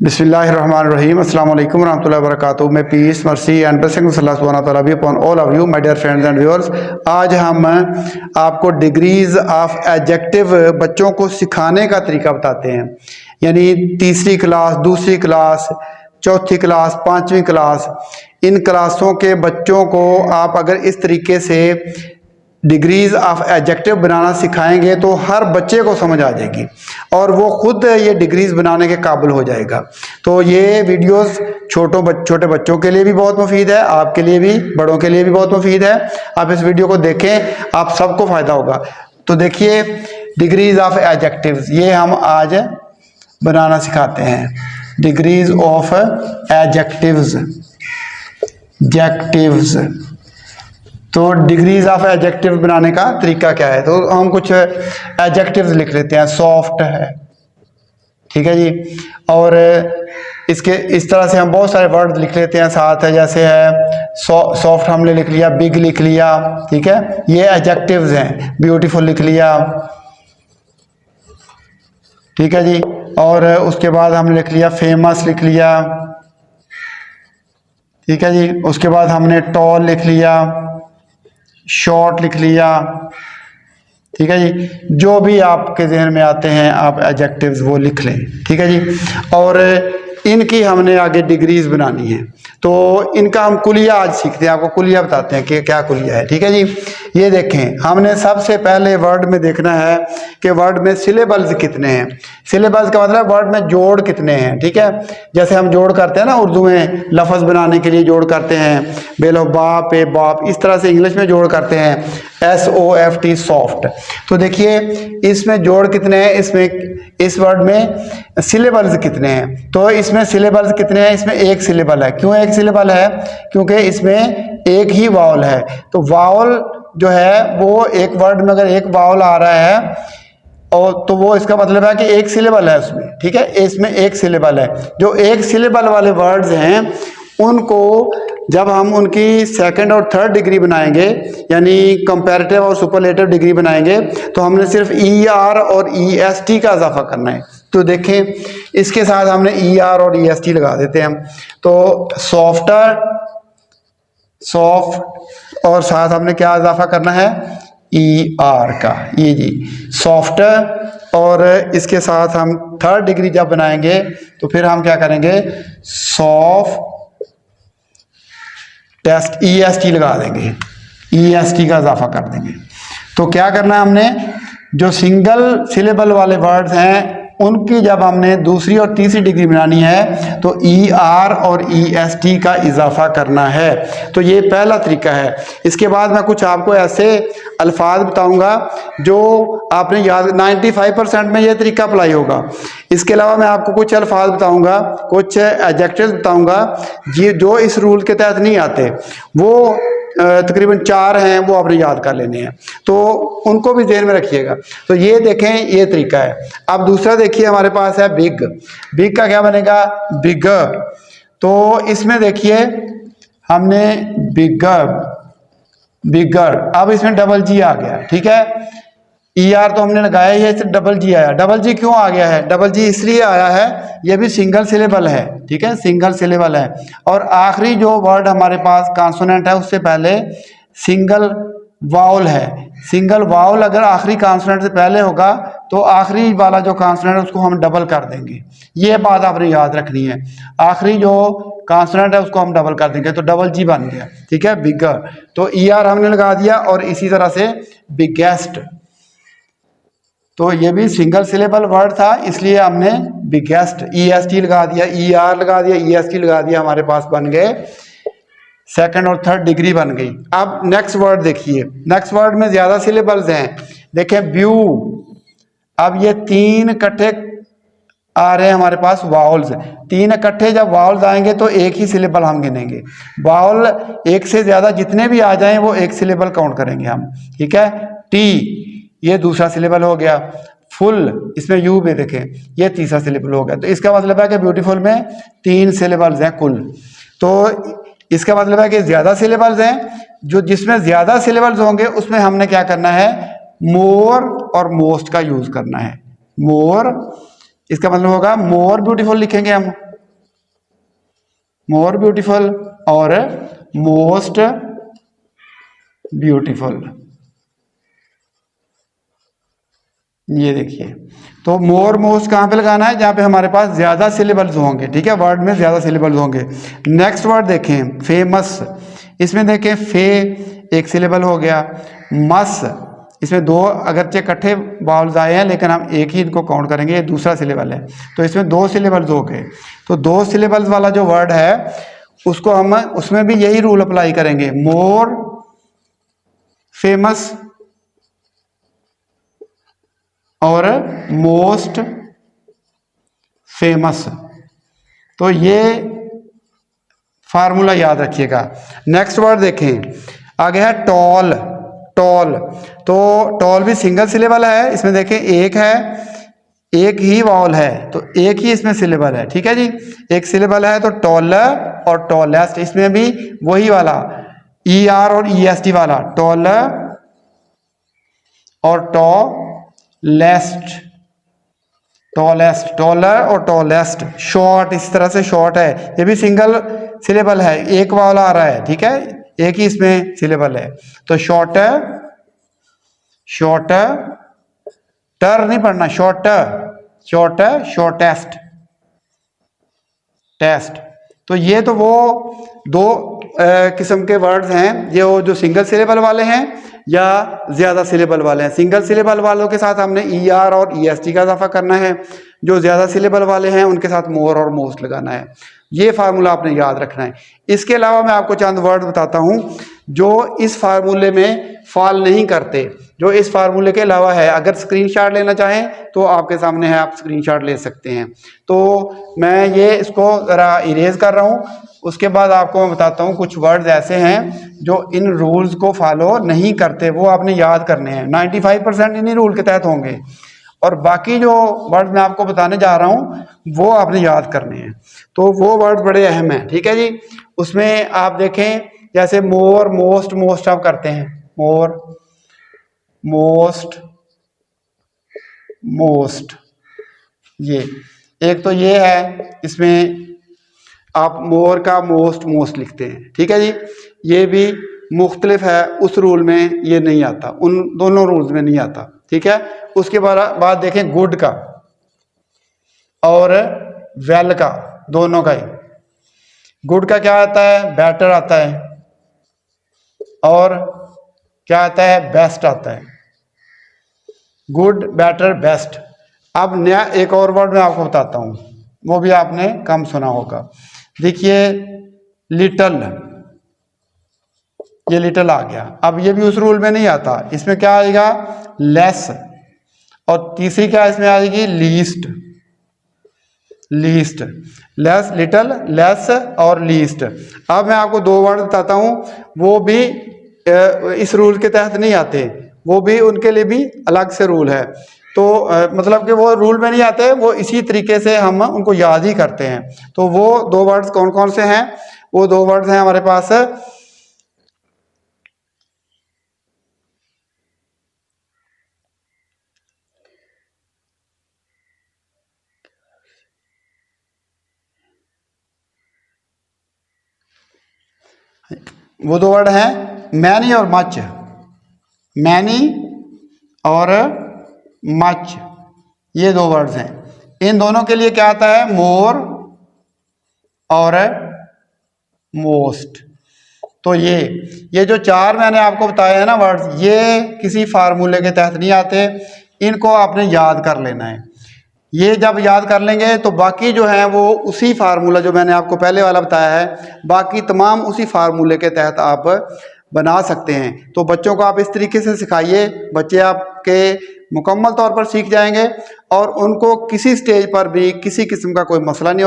बिस्मिल्लाहिर्रहमानिर्रहीम अस्सलाम वालेकुम रहमतुल्लाहि व बरकातुहू। May peace mercy and blessing अल्लाह सुब्हानहू व तआला be upon all of you my dear friends and viewers. आज हम आपको डिग्रीज ऑफ एडजेक्टिव बच्चों को सिखाने का तरीका बताते हैं, यानी तीसरी क्लास, दूसरी क्लास, चौथी क्लास, पाँचवीं क्लास, इन क्लासों के बच्चों को आप अगर इस तरीके से डिग्रीज ऑफ एडजेक्टिव बनाना सिखाएंगे तो हर बच्चे को समझ आ जाएगी और वो खुद ये डिग्रीज बनाने के काबिल हो जाएगा। तो ये वीडियोस छोटे बच्चों के लिए भी बहुत मुफीद है, आपके लिए भी, बड़ों के लिए भी बहुत मुफीद है। आप इस वीडियो को देखें, आप सबको फ़ायदा होगा। तो देखिए, डिग्रीज ऑफ एडजेक्टिव्स ये हम आज बनाना सिखाते हैं। डिग्रीज ऑफ एडजेक्टिव्स, तो डिग्रीज ऑफ एडजेक्टिव बनाने का तरीका क्या है? तो हम कुछ एडजेक्टिव्स लिख लेते हैं। सॉफ्ट है, ठीक है जी, और इसके इस तरह से हम बहुत सारे वर्ड लिख लेते हैं साथ है। जैसे है सॉफ्ट हमने लिख लिया, बिग लिख लिया, ठीक है, ये एडजेक्टिव्स हैं। ब्यूटीफुल लिख लिया, ठीक है जी, और उसके बाद हमने लिख लिया फेमस लिख लिया, ठीक है जी, उसके बाद हमने टॉल लिख लिया, शॉर्ट लिख लिया, ठीक है जी। जो भी आपके जहन में आते हैं आप एडजेक्टिव्स वो लिख लें, ठीक है जी। और इनकी हमने आगे डिग्रीज बनानी है, तो इनका हम कुलिया आज सीखते हैं। आपको कुलिया बताते हैं कि क्या कुलिया है, ठीक है जी। ये देखें, हमने सबसे पहले वर्ड में देखना है कि वर्ड में सिलेबल्स कितने हैं। सिलेबल्स का मतलब वर्ड में जोड़ कितने हैं, ठीक है। जैसे हम जोड़ करते हैं ना उर्दू में, लफ्ज़ बनाने के लिए जोड़ करते हैं, बेलो बाप ए बाप, इस तरह से इंग्लिश में जोड़ करते हैं, SOFT सॉफ्ट। तो देखिए इसमें जोड़ कितने हैं, इस वर्ड में सिलेबल्स कितने हैं। तो इसमें सिलेबल्स कितने हैं? इसमें एक सिलेबल है। क्यों एक सिलेबल है? क्योंकि इसमें एक ही वावल है। तो वावल जो है वो एक वर्ड में अगर एक वावल आ रहा है और तो वो इसका मतलब है कि एक सिलेबल है उसमें, ठीक है, इसमें एक सिलेबल है। जो एक सिलेबल वाले वर्ड्स हैं उनको जब हम उनकी सेकंड और थर्ड डिग्री बनाएंगे, यानी कंपैरेटिव और सुपरलेटिव डिग्री बनाएंगे, तो हमने सिर्फ ER और EST का इजाफा करना है। तो देखें, इसके साथ हमने ER और EST लगा देते हैं हम। तो सॉफ्टर, सॉफ्ट, और साथ हमने क्या इजाफा करना है? ER का, ये जी सॉफ्टर। और इसके साथ हम थर्ड डिग्री जब बनाएंगे तो फिर हम क्या करेंगे? सॉफ्ट टेस्ट, EST लगा देंगे, EST का इजाफा कर देंगे। तो क्या करना है हमने? जो सिंगल सिलेबल वाले वर्ड्स हैं उनकी जब हमने दूसरी और तीसरी डिग्री बनानी है तो ER और EST का इजाफा करना है। तो ये पहला तरीका है। इसके बाद मैं कुछ आपको ऐसे अल्फाज बताऊंगा जो आपने याद, 95% में ये तरीका अप्लाई होगा। इसके अलावा मैं आपको कुछ अल्फाज बताऊंगा, कुछ एडजेक्टिव्स बताऊंगा जो इस रूल के तहत नहीं आते। वो तकरीबन 4 हैं, वो आपने याद कर लेने हैं, तो उनको भी ध्यान में रखिएगा। तो ये देखें, ये तरीका है। अब दूसरा देखिए, हमारे पास है बिग। बिग का क्या बनेगा? बिगर। तो इसमें देखिए हमने बिगर, अब इसमें डबल जी आ गया, ठीक है। ER तो हमने लगाया ही है, इससे डबल जी आया। डबल जी क्यों आ गया है? डबल जी इसलिए आया है, ये भी सिंगल सिलेबल है, ठीक है, सिंगल सिलेबल है। और आखिरी जो वर्ड हमारे पास कॉन्सोनेंट है उससे पहले सिंगल वाउल है। सिंगल वाउल अगर आखिरी कॉन्सोनेंट से पहले होगा तो आखिरी वाला जो कॉन्सोनेंट है उसको हम डबल कर देंगे। ये बात आपने याद रखनी है, आखिरी जो कॉन्सोनेंट है उसको हम डबल कर देंगे, तो डबल जी बन गया, ठीक है, बिगर। तो ER हमने लगा दिया, और इसी तरह से बिगेस्ट, तो ये भी सिंगल सिलेबल वर्ड था इसलिए हमने बिगेस्ट EST लगा दिया, ER लगा दिया, EST लगा दिया, हमारे पास बन गए सेकंड और थर्ड डिग्री बन गई। अब नेक्स्ट वर्ड देखिए, नेक्स्ट वर्ड में ज्यादा सिलेबल्स हैं। देखें व्यू, अब ये 3 इकट्ठे आ रहे हैं हमारे पास वावल्स। 3 इकट्ठे जब वावल्स आएंगे तो एक ही सिलेबल हम गिनेंगे। वावल एक से ज्यादा जितने भी आ जाएं वो एक सिलेबल काउंट करेंगे हम, ठीक है। टी, ये दूसरा सिलेबल हो गया। फुल, इसमें यू भी देखें, ये तीसरा सिलेबल हो गया। तो इसका मतलब है कि ब्यूटीफुल में 3 सिलेबल्स हैं कुल। तो इसका मतलब है कि ज्यादा सिलेबल्स हैं, जो जिसमें ज्यादा सिलेबल्स होंगे उसमें हमने क्या करना है? मोर और मोस्ट का यूज करना है। मोर, इसका मतलब होगा मोर ब्यूटीफुल लिखेंगे हम, मोर ब्यूटीफुल और मोस्ट ब्यूटीफुल। ये देखिए, तो मोर मोस्ट कहाँ पे लगाना है? जहाँ पे हमारे पास ज्यादा सिलेबल्स होंगे, ठीक है, वर्ड में ज्यादा सिलेबल्स होंगे। नेक्स्ट वर्ड देखें, फेमस। इसमें देखें, फे एक सिलेबल हो गया, मस इसमें दो अगरचे इकट्ठे बाउल्स आए हैं लेकिन हम एक ही इनको काउंट करेंगे, ये दूसरा सिलेबल है, तो इसमें दो सिलेबल्स हो गए। तो दो सिलेबल्स वाला जो वर्ड है उसको हम उसमें भी यही रूल अप्लाई करेंगे, मोर फेमस और मोस्ट फेमस। तो ये फार्मूला याद रखिएगा। नेक्स्ट वर्ड देखें, आगे है टॉल। टॉल, तो टॉल भी सिंगल सिलेबल है। इसमें देखें एक है, एक ही वावल है, तो एक ही इसमें सिलेबल है, ठीक है जी, एक सिलेबल है। तो टॉलर और टॉलेस्ट, इसमें भी वही वाला ई आर और ई एस टी वाला, टॉलर और टॉलेस्ट, टॉलेस्ट, टॉलर और टॉलेस्ट। शॉर्ट, इस तरह से शॉर्ट है, ये भी सिंगल सिलेबल है, एक वाला आ रहा है, ठीक है, एक ही इसमें सिलेबल है। तो शॉर्टर, शॉर्टर, टर नहीं पढ़ना, शॉर्टर, शॉर्टर, शॉर्टेस्ट, टेस्ट। तो ये तो वो दो किस्म के वर्ड्स हैं, ये वो जो सिंगल सिलेबल वाले हैं या ज्यादा सिलेबल वाले हैं। सिंगल सिलेबल वालों के साथ हमने ई आर और ई एस टी का इजाफा करना है, जो ज्यादा सिलेबल वाले हैं उनके साथ मोर और मोस्ट लगाना है। ये फार्मूला आपने याद रखना है। इसके अलावा मैं आपको चंद वर्ड बताता हूं जो इस फार्मूले में फॉल नहीं करते, जो इस फार्मूले के अलावा है। अगर स्क्रीनशॉट लेना चाहें तो आपके सामने है, आप स्क्रीनशॉट ले सकते हैं। तो मैं ये इसको ज़रा इरेज कर रहा हूँ, उसके बाद आपको मैं बताता हूँ कुछ वर्ड्स ऐसे हैं जो इन रूल्स को फॉलो नहीं करते, वो आपने याद करने हैं। 95% इन्हीं रूल के तहत होंगे और बाकी जो वर्ड मैं आपको बताने जा रहा हूँ वो आपने याद करने हैं। तो वो वर्ड बड़े अहम हैं, ठीक है जी। उसमें आप देखें जैसे मोर, मोस्ट, मोस्ट आप करते हैं, मोर, मोस्ट, मोस्ट, ये एक तो ये है, इसमें आप मोर का मोस्ट, मोस्ट लिखते हैं, ठीक है जी। ये भी मुख्तलिफ है, उस रूल में ये नहीं आता, उन दोनों रूल्स में नहीं आता, ठीक है। उसके बाद देखें गुड का और वेल का, दोनों का ही। गुड का क्या आता है? बेटर आता है, और क्या आता है? बेस्ट आता है। Good, better, best. अब नया एक और वर्ड मैं आपको बताता हूं, वो भी आपने कम सुना होगा। देखिए लिटल, ये लिटल आ गया। अब ये भी उस रूल में नहीं आता, इसमें क्या आएगा? लेस। और तीसरी क्या इसमें आएगी? Least, least, less, little, less और लीस्ट। अब मैं आपको दो वर्ड बताता हूं, वो भी इस रूल के तहत नहीं आते, वो भी उनके लिए भी अलग से रूल है। तो मतलब कि वो रूल में नहीं आते, वो इसी तरीके से हम उनको याद ही करते हैं। तो वो दो वर्ड्स कौन कौन से हैं? वो दो वर्ड्स हैं हमारे पास, वो दो वर्ड हैं मैनी और मच। मैनी और मच, ये दो वर्ड्स हैं। इन दोनों के लिए क्या आता है? मोर और मोस्ट। तो ये जो चार मैंने आपको बताए हैं ना वर्ड्स, ये किसी फार्मूले के तहत नहीं आते, इनको आपने याद कर लेना है। ये जब याद कर लेंगे तो बाकी जो है वो उसी फार्मूला जो मैंने आपको पहले वाला बताया है, बाकी तमाम उसी फार्मूले के तहत आप बना सकते हैं। तो बच्चों को आप इस तरीके से सिखाइए, बच्चे आपके मुकम्मल तौर पर सीख जाएंगे और उनको किसी स्टेज पर भी किसी किस्म का कोई मसला नहीं